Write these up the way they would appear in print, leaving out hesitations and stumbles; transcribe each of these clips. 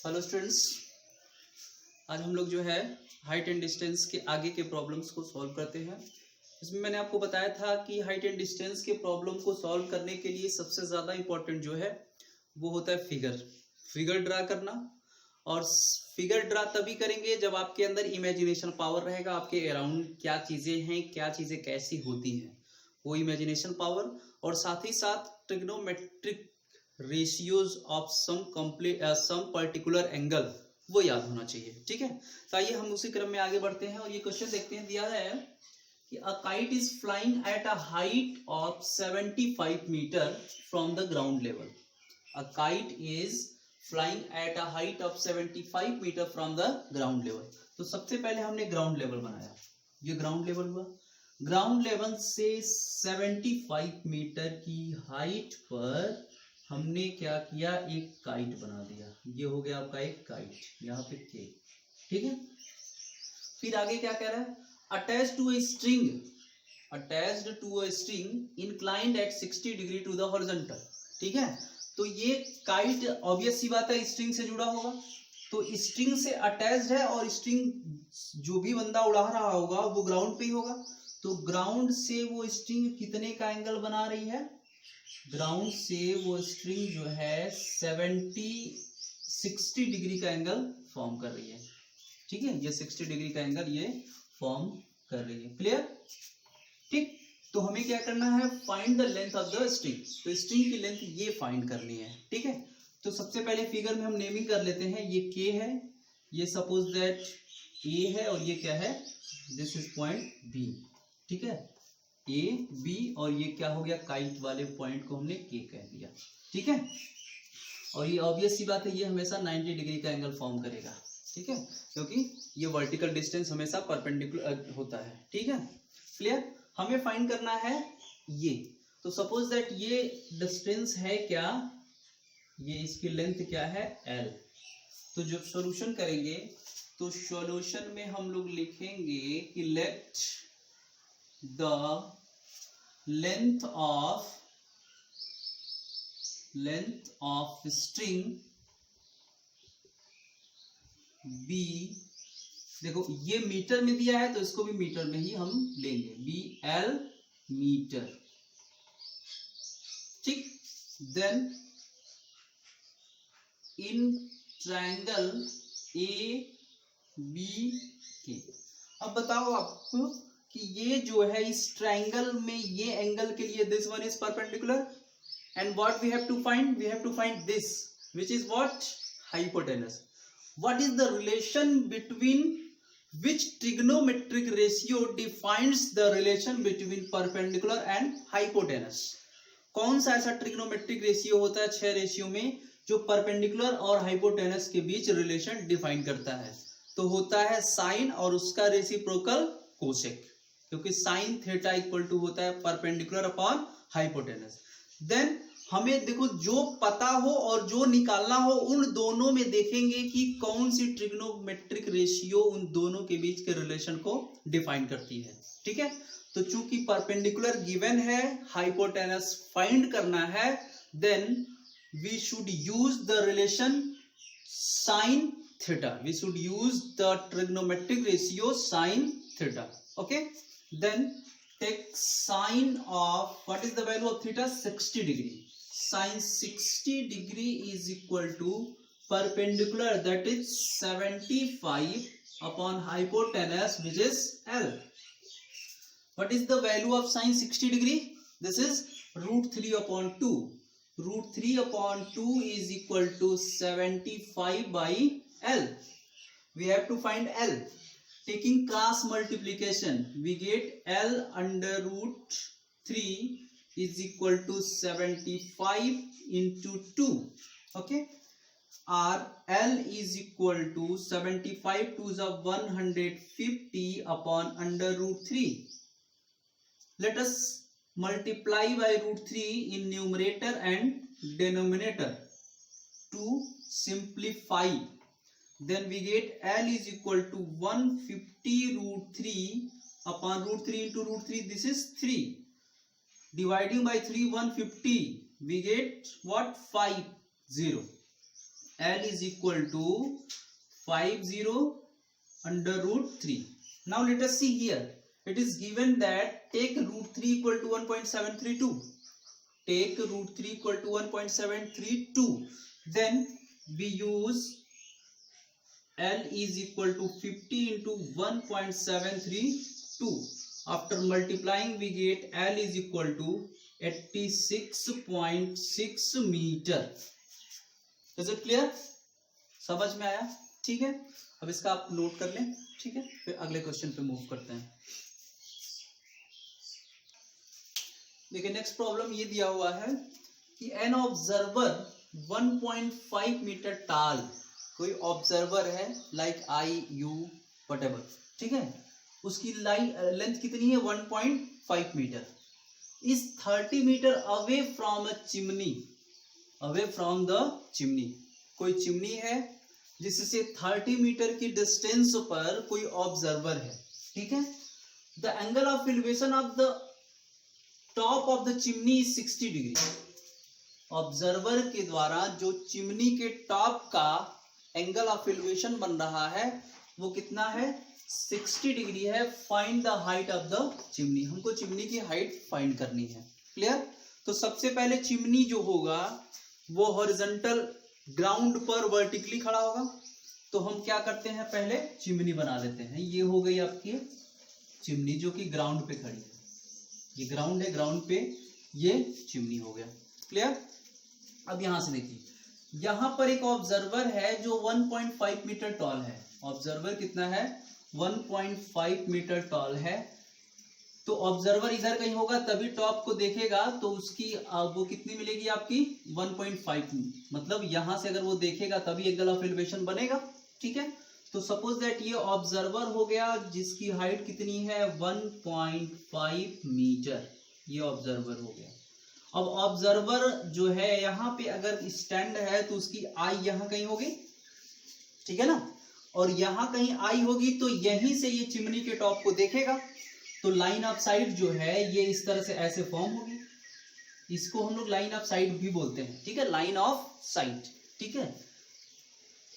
Hello students, आज हम लोग जो है हाइट एंड डिस्टेंस के आगे के प्रॉब्लम्स को सॉल्व करते हैं। इसमें मैंने आपको बताया था कि हाइट एंड डिस्टेंस के प्रॉब्लम को सॉल्व करने के लिए सबसे ज़्यादा इम्पोर्टेंट जो है वो होता है फिगर ड्रा करना। और फिगर ड्रा तभी करेंगे जब आपके अंदर इमेजिनेशन पावर रहेगा, आपके अराउंड क्या चीज़ें हैं, क्या चीज़ें कैसी होती हैं, वो इमेजिनेशन पावर, और साथ ही साथ trigonometric ratios of some particular angle वो याद होना चाहिए। ठीक है, तो आइए हम उसी क्रम में आगे बढ़ते हैं और ये क्वेश्चन देखते हैं। दिया है कि a kite is flying at a height of 75 metre from the ground level. A kite is flying at a height of 75 metre from the ground level. तो सबसे पहले हमने ग्राउंड लेवल बनाया, ये ग्राउंड लेवल हुआ। ग्राउंड लेवल से 75 metre की height पर हमने क्या किया, एक काइट बना दिया। ये हो गया आपका एक काइट, यहाँ पे के। ठीक है, फिर आगे क्या कह रहा है, attached to a string inclined at 60 degree to the horizontal. ठीक है, तो ये काइट ऑब्वियस सी बात है स्ट्रिंग से जुड़ा होगा, तो स्ट्रिंग से अटैच्ड है और स्ट्रिंग जो भी बंदा उड़ा रहा होगा वो ग्राउंड पे ही होगा। तो ग्राउंड से वो स्ट्रिंग कितने का एंगल बना रही है, ग्राउंड से वो स्ट्रिंग जो है 60 डिग्री का एंगल फॉर्म कर रही है। ठीक है, ये 60 डिग्री का एंगल ये फॉर्म कर रही है। क्लियर? ठीक, तो हमें क्या करना है, find the length of the string. तो स्ट्रिंग की लेंथ ये फाइंड करनी है। ठीक है, तो सबसे पहले फिगर में हम नेमिंग कर लेते हैं। ये के है, ये सपोज दैट ए है, और ये क्या है, दिस इज पॉइंट बी। ठीक है, ए बी, और ये क्या हो गया, काइट वाले पॉइंट को हमने के कह दिया। ठीक है, और ये ऑब्वियस सी बात है, ये हमेशा 90 डिग्री का एंगल फॉर्म करेगा। ठीक है, क्योंकि ये वर्टिकल डिस्टेंस हमेशा परपेंडिकुलर होता है। ठीक है, क्लियर? हमें फाइंड करना है ये। तो सपोज दैट ये डिस्टेंस है क्या, ये इसकी लेंथ क्या है, एल। तो जब सॉल्यूशन करेंगे तो सॉल्यूशन में हम लोग लिखेंगे कि late the length of string b, देखो ये मीटर में दिया है तो इसको भी मीटर में ही हम लेंगे, bl मीटर। ठीक, देन इन ट्रायंगल ABK। अब बताओ आपको कि ये जो है इस ट्रायंगल में ये एंगल के लिए this one is perpendicular, and what we have to find, this which is what, hypotenuse. What is the relation between which trigonometric ratio defines the relation between perpendicular and hypotenuse. कौन सा ऐसा trigonometric ratio होता है 6 ratio में जो perpendicular और hypotenuse के बीच relation define करता है? तो होता है साइन और उसका रेसिप्रोकल कोसेक, क्योंकि साइन थीटा इक्वल टू होता है परपेंडिकुलर अपॉन हाइपोटेनस। देन हमें देखो जो पता हो और जो निकालना हो, उन दोनों में देखेंगे कि कौन सी ट्रिग्नोमेट्रिक रेशियो उन दोनों के बीच के रिलेशन को डिफाइन करती है। ठीक है, तो चूंकि परपेंडिकुलर गिवन है, हाइपोटेनस फाइंड करना है, then we should use the relation sine theta, we should use the trigonometric ratio sine theta. Okay, then take sine of, what is the value of theta, 60 degree. Sine 60 degree is equal to perpendicular, that is 75 upon hypotenuse, which is L. What is the value of sine 60 degree? This is root 3 upon 2. Root 3 upon 2 is equal to 75 by L. We have to find L. Taking cross multiplication, we get L under root 3 is equal to 75 into 2. Okay, our L is equal to 75 to the 150 upon under root 3. Let us multiply by root 3 in numerator and denominator to simplify. Then we get L is equal to 150 root 3 upon root 3 into root 3, this is 3. Dividing by 3 150, we get what, 50. L is equal to 50 under root 3. Now let us see here. It is given that take root 3 equal to 1.732. Take root 3 equal to 1.732. Then we use L is equal to 50 into 1.732. After multiplying we get L is equal to 86.6 metre. Is it clear? समझ में आया? ठीक है, अब इसका आप note कर लें. ठीक है, फिर अगले क्वेश्चन पे मूव करते हैं. देखिए नेक्स्ट प्रॉब्लम ये दिया हुआ है कि एन ऑब्जर्वर 1.5 मीटर टाल, कोई ऑब्जर्वर है लाइक आई यू व्हाटएवर, ठीक है, उसकी लेंथ कितनी है 1.5 metre, is 30 metre away from a chimney, away from the chimney. कोई चिमनी है जिससे 30 मीटर की डिस्टेंस पर कोई ऑब्जर्वर है. ठीक है, the angle of elevation of the top of the chimney is 60 degree. Observer के द्वारा जो चिमनी के टॉप का एंगल ऑफ एलिवेशन बन रहा है वो कितना है 60 डिग्री है. Find the height of the chimney. हमको चिमनी की हाइट फाइंड करनी है. क्लियर? तो सबसे पहले चिमनी जो होगा वो हॉरिजॉन्टल ग्राउंड पर वर्टिकली खड़ा होगा. तो हम क्या करते हैं, पहले चिमनी बना लेते हैं. ये हो गई आपकी चिमनी जो कि ग्राउंड पे खड़ी है. ये ग्राउंड है, ग्राउंड पे ये चिमनी हो गया. क्लियर? अब यहां से देखिए, यहां पर एक ऑब्जर्वर है जो 1.5 मीटर टॉल है. ऑब्जर्वर कितना है 1.5 मीटर टॉल है. तो ऑब्जर्वर इधर कहीं होगा तभी टॉप को देखेगा, तो उसकी वो कितनी मिलेगी आपकी 1.5. मतलब यहां से अगर वो देखेगा तभी एंगल ऑफ एलिवेशन बनेगा. ठीक है, तो सपोज दैट ये ऑब्जर्वर हो गया जिसकी हाइट कितनी है 1.5 मीटर. ये ऑब्जर्वर हो गया. अब ऑब्जर्वर जो है यहाँ पे अगर स्टैंड है तो उसकी आई यहाँ कहीं होगी, ठीक है ना, और यहाँ कहीं आई होगी तो यहीं से ये चिमनी के टॉप को देखेगा. तो लाइन ऑफ साइट जो है ये इस तरह से ऐसे फॉर्म होगी. इसको हम लोग लाइन ऑफ साइट भी बोलते हैं. ठीक है, लाइन ऑफ साइट. ठीक है,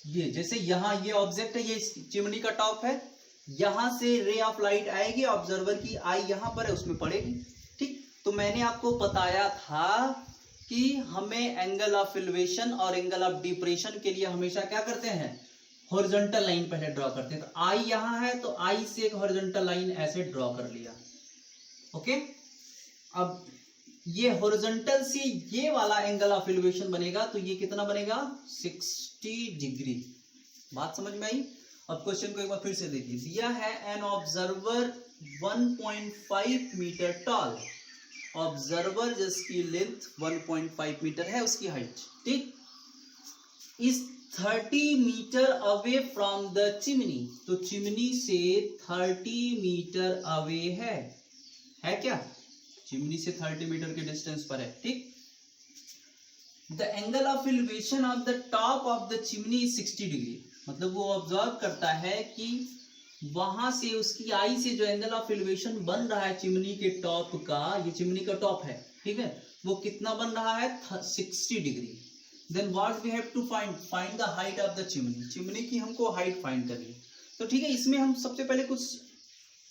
ये जैसे यहाँ ये ऑब्जेक्ट है, ये चिमनी का टॉप है, यहां से रे ऑफ लाइट आएगी, ऑब्जर्वर की आई यहाँ पर है उसमें पड़ेगी. ठीक, तो मैंने आपको बताया था कि हमें एंगल ऑफ एलिवेशन और एंगल ऑफ डिप्रेशन के लिए हमेशा क्या करते हैं, हॉरिजॉन्टल लाइन पहले ड्रॉ करते हैं. तो आई यहां है तो आई से एक हॉरिजॉन्टल लाइन ऐसे ड्रॉ कर लिया. ओके, अब ये हॉरिजॉन्टल से ये वाला एंगल ऑफ एलिवेशन बनेगा तो ये कितना बनेगा 60 डिग्री. बात समझ में आई? अब क्वेश्चन को एक बार फिर से देखिए. दिया है an observer 1.5 metre tall. Observer जिसकी लेंथ 1.5 मीटर है, उसकी हाइट, ठीक, इस 30 metre away from the chimney. तो चिमनी से 30 मीटर अवे है क्या? चिमनी से 30 मीटर के डिस्टेंस पर है. ठीक, the angle of elevation of the top of the chimney is 60 degree. मतलब वो ऑब्जर्व करता है कि वहां से उसकी आई से जो एंगल ऑफ एलिवेशन बन रहा है चिमनी के टॉप का, ये चिमनी का टॉप है, ठीक है, वो कितना बन रहा है 60 degree. Then what we have to find the height of the chimney. Chimney की हमको हाइट फाइंड करनी है. तो ठीक है, इसमें हम सबसे पहले कुछ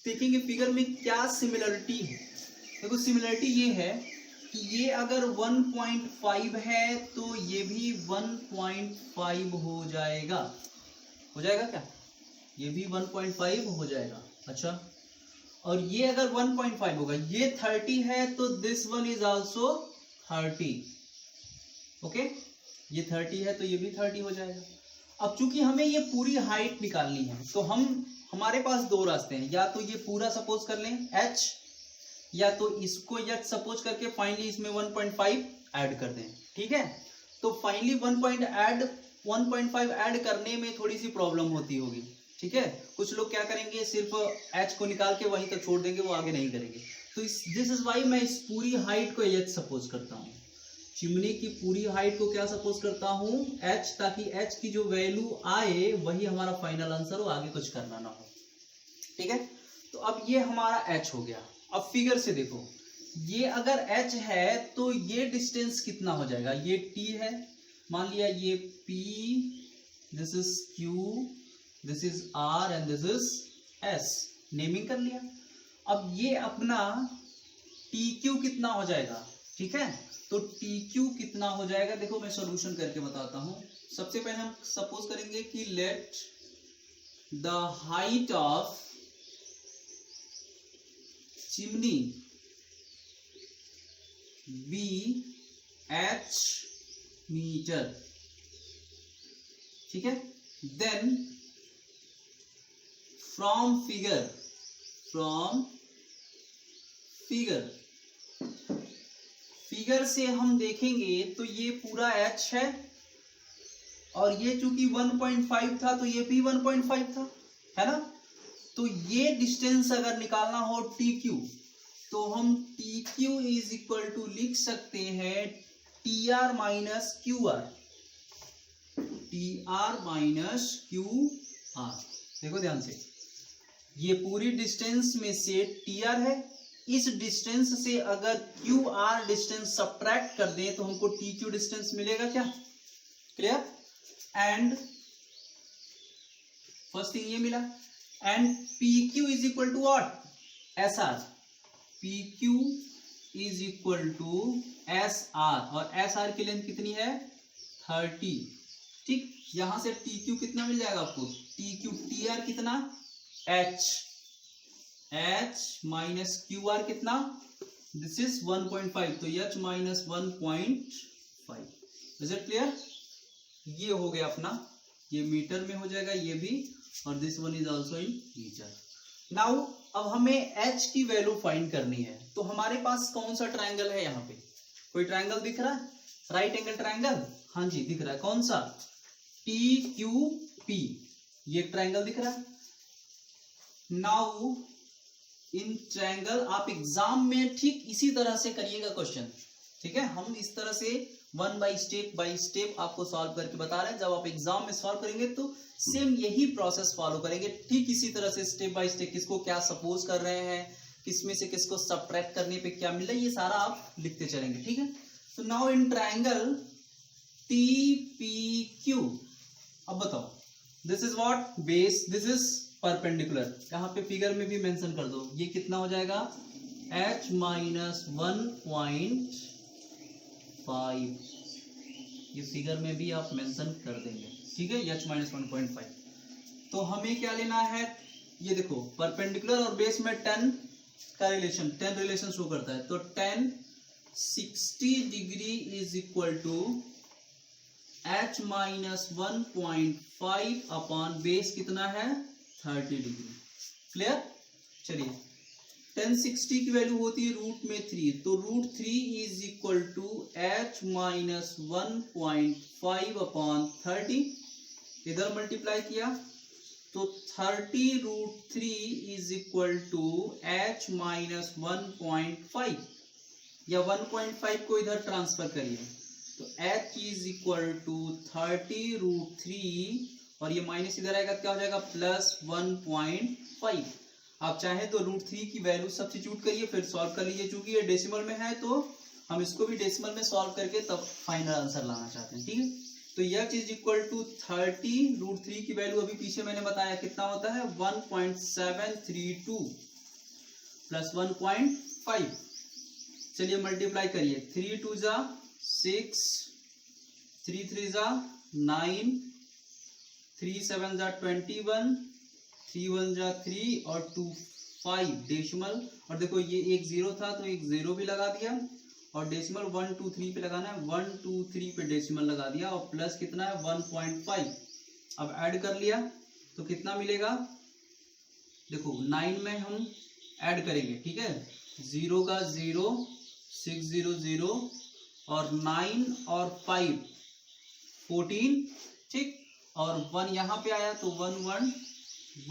देखेंगे फिगर में क्या सिमिलरिटी है. देखो सिमिलरिटी ये है कि ये अगर 1.5 है तो ये भी 1.5 हो जाएगा. हो जाएगा क्या? ये भी 1.5 हो जाएगा. अच्छा, और ये अगर 1.5 होगा, ये 30 है तो this one is also 30. Okay, ये 30 है तो ये भी 30 हो जाएगा. अब चूंकि हमें ये पूरी हाइट निकालनी है तो हमारे पास दो रास्ते हैं. या तो ये पूरा सपोज कर लें h, या तो इसको h सपोज करके फाइनली इसमें 1.5 ऐड कर दें. ठीक है, तो फाइनली 1.5 ऐड करने में थोड़ी सी प्रॉब्लम होती होगी. ठीक है, कुछ लोग क्या करेंगे, सिर्फ h को निकाल के वहीं तक छोड़ देंगे, वो आगे नहीं करेंगे. तो दिस इज वाई मैं इस पूरी हाइट को h सपोज करता हूँ. चिमनी की पूरी हाइट को क्या सपोज करता हूं h, ताकि h की जो वैल्यू आए वही हमारा फाइनल आंसर हो, आगे कुछ करना ना हो. ठीक है, तो अब ये हमारा h हो गया. अब फिगर से देखो, ये अगर h है तो ये डिस्टेंस कितना हो जाएगा, ये t है, मान लिया ये P, this is Q, this is R and this is S. Naming कर लिया। अब ये अपना TQ कितना हो जाएगा, ठीक है, तो TQ कितना हो जाएगा, देखो मैं सॉल्यूशन करके बताता हूं। सबसे पहले हम सपोज करेंगे कि let the height of chimney be h metre, ठीक है। देन फ्रॉम फिगर से हम देखेंगे तो ये पूरा h है और ये चूंकि 1.5 था तो ये भी 1.5 था, है ना। तो ये डिस्टेंस अगर निकालना हो TQ तो हम TQ इज इक्वल टू लिख सकते हैं TR minus QR, TR minus QR। देखो ध्यान से, ये पूरी डिस्टेंस में से TR है, इस डिस्टेंस से अगर QR डिस्टेंस सब्ट्रैक्ट कर दें तो हमको TQ डिस्टेंस मिलेगा क्या, क्लियर। एंड फर्स्ट थिंग ये मिला, and PQ is equal to what, SR, PQ is equal to SR, और SR की लेंथ कितनी है 30, ठीक। यहां से TQ कितना मिल जाएगा आपको, TQ TR कितना H माइनस QR कितना, दिस इज 1.5, तो H minus 1.5। Is it clear. ये हो गया अपना, ये मीटर में हो जाएगा ये भी, और this one is also in metre. Now अब हमें h की वैल्यू फाइंड करनी है, तो हमारे पास कौन सा ट्रायंगल है, यहाँ पे कोई ट्रायंगल दिख रहा है, राइट एंगल ट्रायंगल, हाँ जी दिख रहा है, कौन सा, TQP, ये ट्रायंगल दिख रहा है। नाउ इन ट्रायंगल आप एग्जाम में ठीक इसी तरह से करिएगा क्वेश्चन, ठीक है। हम इस तरह से वन बाय स्टेप आपको सॉल्व करके बता रहे हैं। जब आप एग्जाम में सॉल्व करेंगे तो सेम यही प्रोसेस फॉलो करेंगे, ठीक इसी तरह से स्टेप बाय स्टेप, किसको क्या सपोज कर रहे हैं, किसमें से किसको सब्ट्रैक्ट करने पे क्या मिल रहा है, ये सारा आप लिखते चलेंगे, ठीक है। तो नाउ इन ट्रायंगल TPQ, अब बताओ, this is what, base, this is perpendicular, यहाँ पे फिगर में भी मेंशन कर दो, ये कितना हो जाएगा h माइनस 1.5, ये फिगर में भी आप मेंशन कर देंगे, ठीक है, h माइनस 1.5। तो हमें क्या लेना है, ये देखो परपेंडिकुलर और बेस में 10 का रिलेशन, 10 रिलेशन शो करता है, तो 10 60 degree is equal to h minus 1.5 upon base कितना है 30 डिग्री, क्लियर। चलिए 10 60 की वैल्यू होती है रूट में 3, तो root 3 is equal to h minus 1.5 upon 30, इधर मल्टीप्लाई किया तो 30 root 3 is equal to h minus 1.5, या 1.5 को इधर ट्रांसफर करिए तो h is equal to 30 root 3, और ये माइनस इधर आएगा क्या हो जाएगा प्लस 1.5। आप चाहे तो रूट 3 की वैल्यू सब्स्टिट्यूट करिए फिर सॉल्व कर लीजिए, चूंकि ये डेसिमल में है तो हम इसको भी डेसिमल में सॉल्व करके तब फाइनल आंसर लाना चाहते हैं, ठीक है। तो h is equal to 30 root 3 की वैल्यू अभी पीछे मैंने बताया कितना होता है 1.732 प्लस 1.5। चलिए मल्टीप्लाई करिए, 3 2 जा 6, 3 3 जा 9, 3 7 जा 21, 3 1 जा 3 और 2 5 डेसिमल, और देखो ये एक 0 था तो एक 0 भी लगा दिया, और डेसिमल 1 2 3 पे लगाना है, 1 2 3 पे डेसिमल लगा दिया, और प्लस कितना है 1.5। अब ऐड कर लिया तो कितना मिलेगा, देखो 9 में हम ऐड करेंगे, ठीक है, 0 का 0 6 0 0 और 9 और 5 14, ठीक, और 1 यहाँ पे आया तो 1 1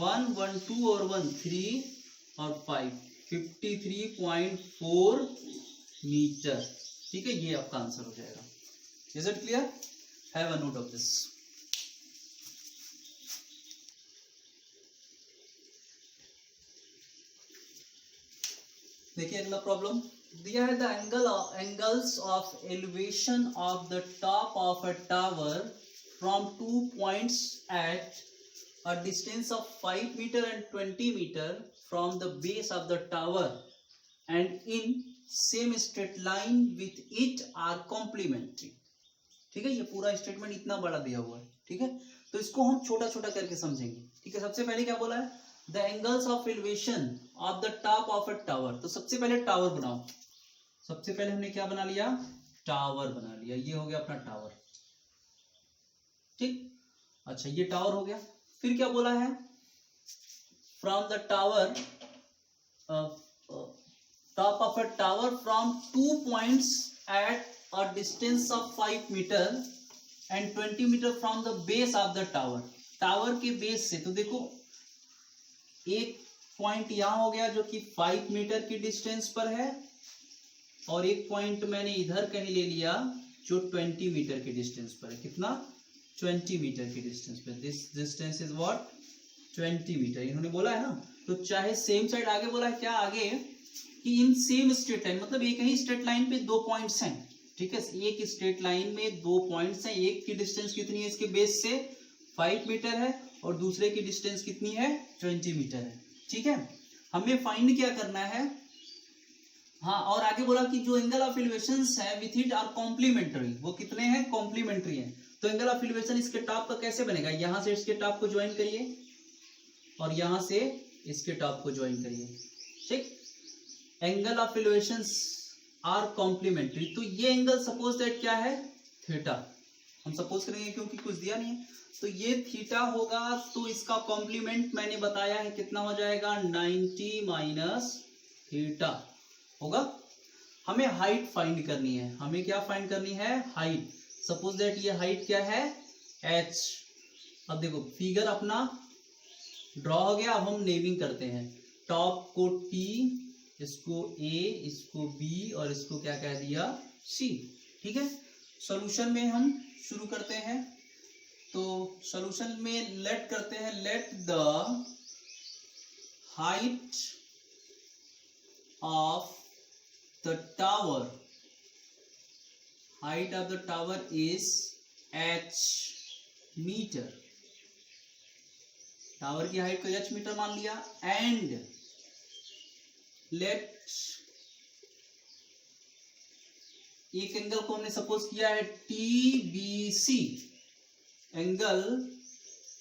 1 1 2 और 1 3 और 5 53.4 मीटर, ठीक है, ये आपका आंसर हो जाएगा। Is it clear, have a note of this. देखिए अगला प्रॉब्लम दिया है, the angles of elevation of the top of a tower from 2 points at a distance of 5 meter and 20 meter from the base of the tower and in same straight line with it are complementary. ठीक है, ये पूरा statement इतना बड़ा दिया हुआ है. ठीक है, तो इसको हम छोटा छोटा करके समझेंगे. ठीक है, सबसे पहले क्या बोला है, the angles of elevation of the top of a tower. तो सबसे पहले टावर बनाओ. सबसे पहले हमने क्या बना लिया, टावर बना लिया. ये हो गया अपना टावर. ठीक, अच्छा ये टावर हो गया. फिर क्या बोला है, from the tower top of a tower from 2 points at a distance of 5 metre and 20 metre from the base of the tower. Tower के बेस से, तो देखो एक पॉइंट यहां हो गया जो कि 5 मीटर की डिस्टेंस पर है और एक पॉइंट मैंने इधर कहीं ले लिया जो 20 मीटर की डिस्टेंस पर है. कितना, 20 मीटर की डिस्टेंस पर. This distance is what, 20 metre. इन्होंने बोला है ना, तो चाहे सेम साइड, आगे बोला है क्या आगे कि इन सेम स्ट्रेट लाइन, मतलब एक ही स्ट्रेट लाइन पे 2 पॉइंट्स हैं. ठीक है, एक स्ट्रेट लाइन में 2 पॉइंट्स हैं. एक की डिस्टेंस कितनी है इसके बेस से, 5 मीटर है और दूसरे की डिस्टेंस कितनी है, 20 मीटर है. ठीक है, हमें फाइंड क्या करना है. हाँ, और आगे बोला कि जो एंगल ऑफ एलिवेशंस है विथ इट आर कॉम्प्लीमेंट्री. वो कितने हैं, कॉम्प्लीमेंट्री हैं. तो एंगल ऑफ एलिवेशन इसके टॉप का कैसे बनेगा, यहां से इसके टॉप को ज्वाइन करिए और यहां से इसके टॉप को ज्वाइन करिए. ठीक, angle of elevations are complementary. तो ये एंगल सपोज दैट क्या है, थीटा. हम सपोज करेंगे क्योंकि कुछ दिया नहीं है. तो ये थीटा होगा, तो इसका कॉम्प्लीमेंट मैंने बताया है कितना हो जाएगा, 90 माइनस थीटा होगा. हमें हाइट फाइंड करनी है. हमें क्या फाइंड करनी है, हाइट. सपोज दैट ये हाइट क्या है, h. अब देखो फिगर अपना ड्रॉ हो गया. अब हम नेमिंग करते हैं. टॉप को T, इसको A, इसको B और इसको क्या कह दिया, C. ठीक है, सॉल्यूशन में हम शुरू करते हैं. तो सॉल्यूशन में लेट करते हैं, late the height of the tower, height of the tower is h meter. Tower की हाइट को h मीटर मान लिया. एंड लेट, एक एंगल को हमने सपोज किया है TBC. Angle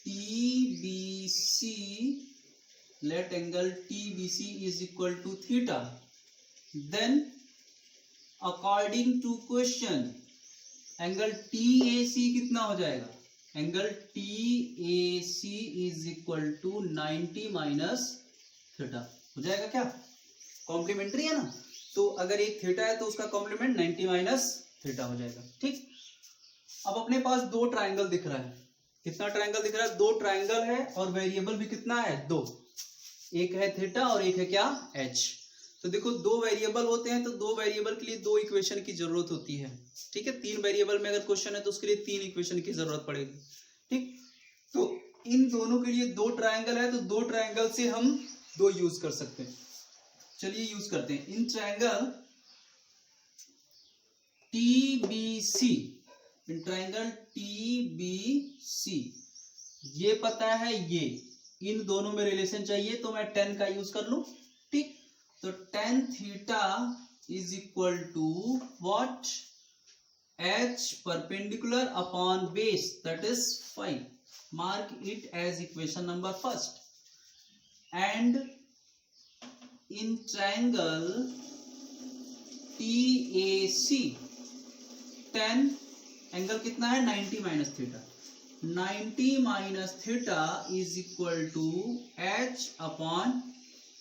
TBC, let angle TBC is equal to theta. Then according to question angle TAC कितना हो जाएगा, angle TAC is equal to 90 minus theta हो जाएगा. क्या, कॉम्प्लीमेंट्री है ना, तो अगर एक थीटा है तो उसका कॉम्प्लीमेंट 90 माइनस थीटा हो जाएगा. ठीक, अब अपने पास 2 ट्राइंगल दिख रहा है. कितना ट्राइंगल दिख रहा है, 2 ट्राइंगल है और वेरिएबल भी कितना है, 2. एक है थीटा और एक है क्या, h. तो देखो 2 वेरिएबल होते हैं तो 2 वेरिएबल के लिए 2 इक्वेशन की जरूरत होती है. ठीक है, 3 वेरिएबल में अगर क्वेश्चन है तो उसके लिए 3 इक्वेशन की जरूरत पड़ेगी. ठीक, तो इन दोनों के लिए 2 ट्राइंगल है तो 2 ट्राइंगल से हम 2 यूज कर सकते हैं. चलिए यूज करते हैं. In triangle TBC, in triangle TBC, ये पता है, ये इन दोनों में रिलेशन चाहिए तो मैं 10 का यूज कर लूं. ठीक, तो tan theta is equal to what, h perpendicular upon base, that is 5. Mark it as equation number first. And in triangle TAC, tan angle कितना है, 90 minus theta. 90 minus theta is equal to h upon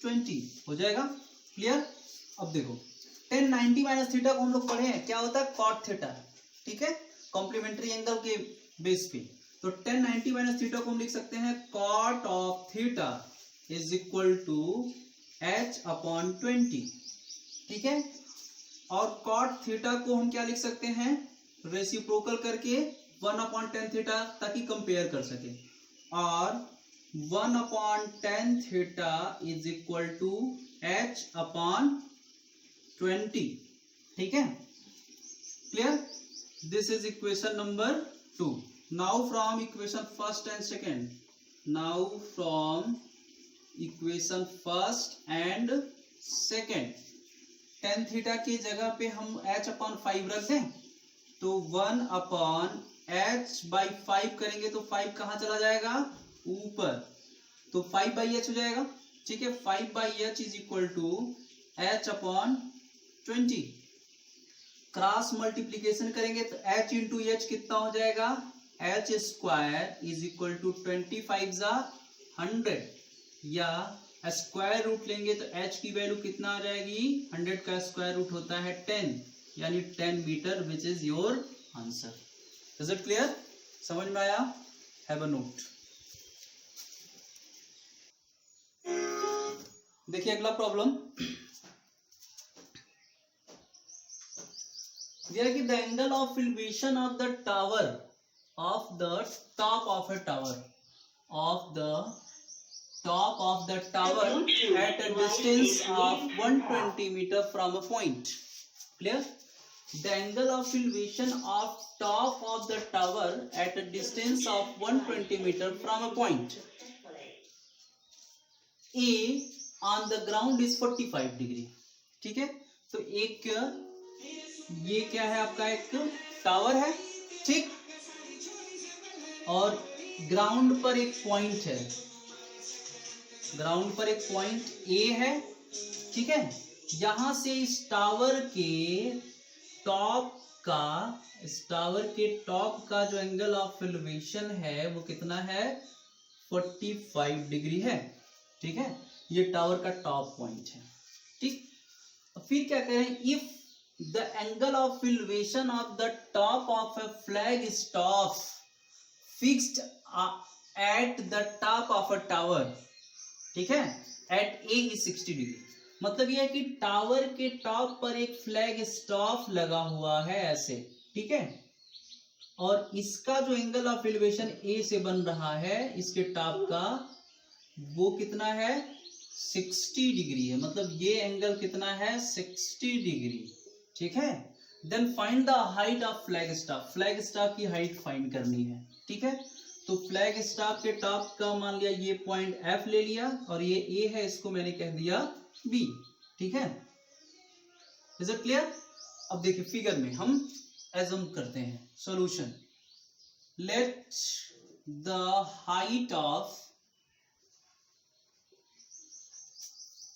20 हो जाएगा. Clear. अब देखो tan 90 minus theta को हम लोग पढ़े हैं, क्या होता है, cot थीटा. ठीक है, कॉम्प्लीमेंट्री एंगल के बेस पे. तो tan 90 माइनस थीटा को हम लिख सकते हैं cot of theta is equal to h upon 20. ठीक है, और cot थीटा को हम क्या लिख सकते हैं, रेसिप्रोकल करके 1 अपॉन tan थीटा, ताकि कंपेयर कर सके. और 1 upon tan theta is equal to h upon 20. ठीक है, clear. This is equation number 2. Now from equation first and second, now from equation first and second, tan theta की जगह पे हम h अपॉन 5 रख दें तो 1 अपॉन h बाई 5 करेंगे तो 5 कहाँ चला जाएगा, ऊपर, तो 5 बाई h हो जाएगा। ठीक है, 5 by h is equal to h upon 20। Cross multiplication करेंगे तो h इंटू एच कितना हो जाएगा, h square is equal to 25 जा 100, या स्क्वायर रूट लेंगे तो h की वैल्यू कितना आ जाएगी, 100 का स्क्वायर रूट होता है 10, यानी 10 मीटर, which is your answer. Is it clear, समझ में आया? Have a note. देखिए अगला प्रॉब्लम, दिया कि the angle of elevation of the tower of the top of a tower, of the top of the tower at a distance of 120 meter from a point. Clear? The angle of elevation of top of the tower at a distance of 120 meter from a point A on the ground is 45 degree. ठीक है, तो एक ये क्या है आपका, एक tower है, ठीक, और ग्राउंड पर एक पॉइंट है, ग्राउंड पर एक पॉइंट ए है। ठीक है, यहां से इस टावर के टॉप का जो एंगल ऑफ एलिवेशन है वो कितना है, 45 डिग्री है। ठीक है, ये टावर का टॉप पॉइंट है। ठीक, फिर क्या करें, if the angle of elevation of the top of a flag stop fixed at the top of a tower, ठीक है, एट ए इज 60 डिग्री। मतलब यह है कि टावर के टॉप पर एक फ्लैग स्टॉप लगा हुआ है ऐसे, ठीक है, और इसका जो एंगल ऑफ एलिवेशन ए से बन रहा है इसके टॉप का, वो कितना है, 60 डिग्री है। मतलब ये एंगल कितना है, 60 डिग्री। ठीक है, then find the height of flagstaff, flagstaff की हाइट फाइंड करनी है। ठीक है, तो फ्लैग स्टॉप के टॉप का मान लिया ये पॉइंट F ले लिया, और ये A है, इसको मैंने कह दिया B। ठीक है, इज इट क्लियर? अब देखिए फिगर में हम एज्यूम करते हैं solution. Late the height of,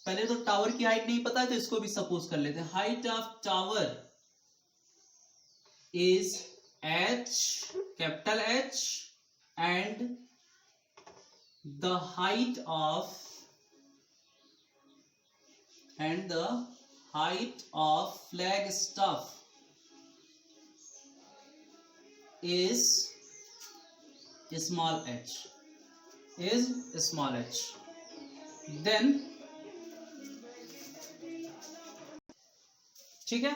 पहले तो टावर की हाइट नहीं पता तो इसको भी सपोज कर लेते हैं। Height of tower is H, capital H, and the height of flag staff is small h, then ठीक है,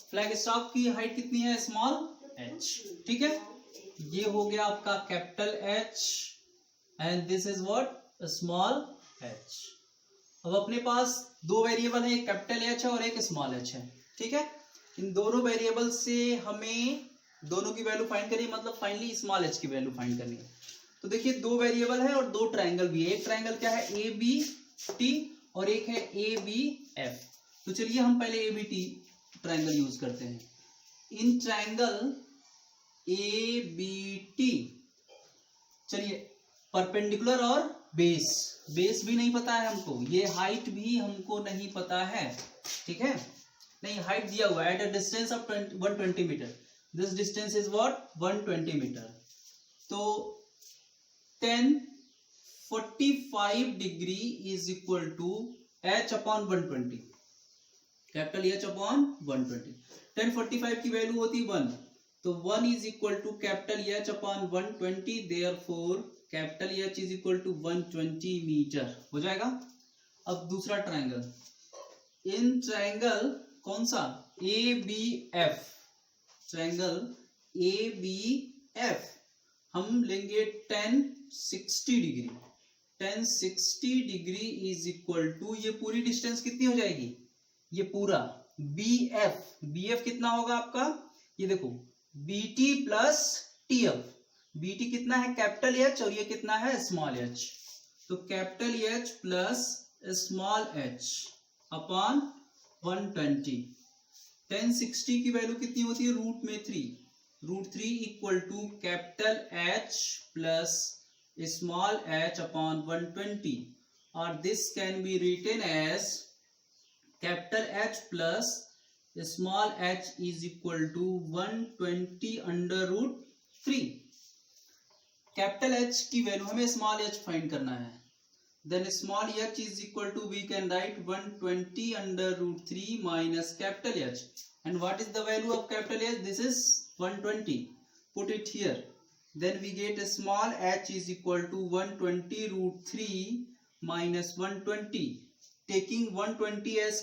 फ्लैग स्टॉप की हाइट कितनी है, स्मॉल h। ठीक है, ये हो गया आपका capital H and this is what, small h। अब अपने पास दो वेरिएबल है, एक कैपिटल H है और एक स्मॉल h है। ठीक है, इन दोनों वेरिएबल से हमें दोनों की वैल्यू फाइंड करनी है, मतलब फाइनली स्मॉल h की वैल्यू फाइंड करनी है। तो देखिए दो वेरिएबल है और दो ट्राइंगल भी है। एक ट्राइंगल क्या है, ABT, और एक है ABF। तो चलिए हम पहले ABT ट्राइंगल यूज करते हैं। इन ट्राइंगल ABT, चलिए परपेंडिकुलर और बेस, बेस भी नहीं पता है हमको, ये हाइट भी हमको नहीं पता है। ठीक है, नहीं हाइट दिया हुआ है at a distance of 120 metre, this distance is what, 120 metre. तो 1045 degree is equal to H upon 120, capital H upon 120। 1045 की वैल्यू होती 1, तो 1 is equal to capital H upon 120, therefore capital H is equal to 120 metre हो जाएगा। अब दूसरा triangle, in triangle कौन सा, ABF, ट्राइंगल ABF हम लेंगे 1060 degree. 1060 degree is equal to, ये पूरी डिस्टेंस कितनी हो जाएगी, ये पूरा BF कितना होगा आपका, ये देखो BT प्लस TF, BT कितना है कैपिटल H और ये कितना है स्मॉल h, तो capital H plus small h upon 120। 1060 की वैल्यू कितनी होती है रूट में 3, root 3 equal to capital H plus small h upon 120, और this can be written as capital H plus small h is equal to 120 under root 3। Capital H की value हमें स्मॉल h find करना है, then small h is equal to we can write 120 under root 3 minus capital H, and what is the value of capital H? This is 120. Put it here. Then we get a small h is equal to 120 root 3 minus 120. Taking 120 as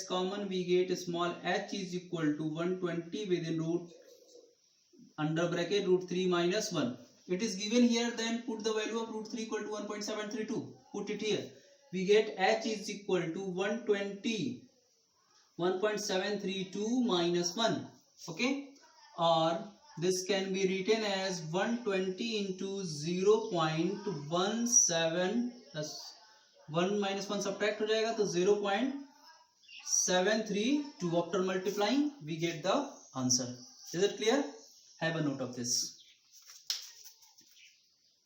common, we get a small h is equal to 120 within root under bracket root 3 minus 1. It is given here, then put the value of root 3 equal to 1.732. Put it here. We get h is equal to 1.732 minus 1. Okay, or this can be written as 120 into 0.17 plus 1 minus 1 subtract हो जाएगा, तो 0.732 after multiplying we get the answer. Is it clear? Have a note of this.